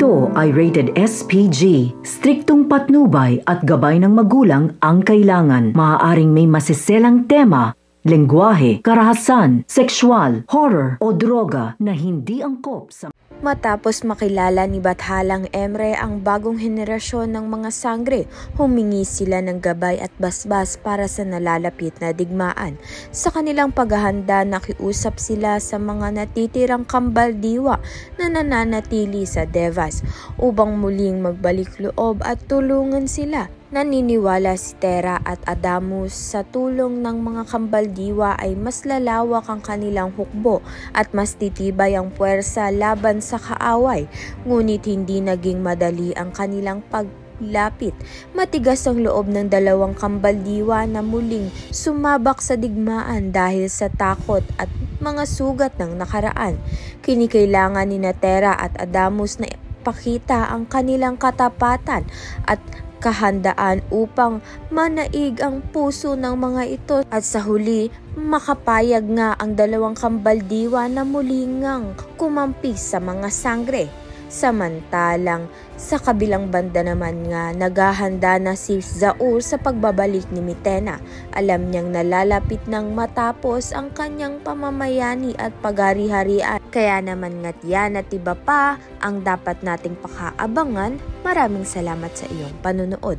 Ito ay rated SPG. Striktong patnubay at gabay ng magulang ang kailangan. Maaaring may masiselang tema, lengguwahe, karahasan, sexual, horror o droga na hindi angkop sa... Matapos makilala ni Bathalang Emre ang bagong henerasyon ng mga sangre, humingi sila ng gabay at basbas para sa nalalapit na digmaan. Sa kanilang paghahanda, nakiusap sila sa mga natitirang kambal diwa na nananatili sa Devas upang muling magbalik loob at tulungan sila. Naniniwala si Tera at Adamus sa tulong ng mga kambaldiwa ay mas lalawak ang kanilang hukbo at mas titibay ang puwersa laban sa kaaway. Ngunit hindi naging madali ang kanilang paglapit. Matigas ang loob ng dalawang kambaldiwa na muling sumabak sa digmaan dahil sa takot at mga sugat ng nakaraan. Kinikailangan ni Tera at Adamus na ipakita ang kanilang katapatan at kahandaan upang manaig ang puso ng mga ito at sa huli makapayag nga ang dalawang kambaldiwa na muli ngang kumampi sa mga sangre. Samantalang sa kabilang banda naman nga naghahanda na si Zaur sa pagbabalik ni Mitena. Alam niyang nalalapit nang matapos ang kanyang pamamayani at paghari-harian. Kaya naman nga't yan at iba pa ang dapat nating pakaabangan. Maraming salamat sa iyong panunood.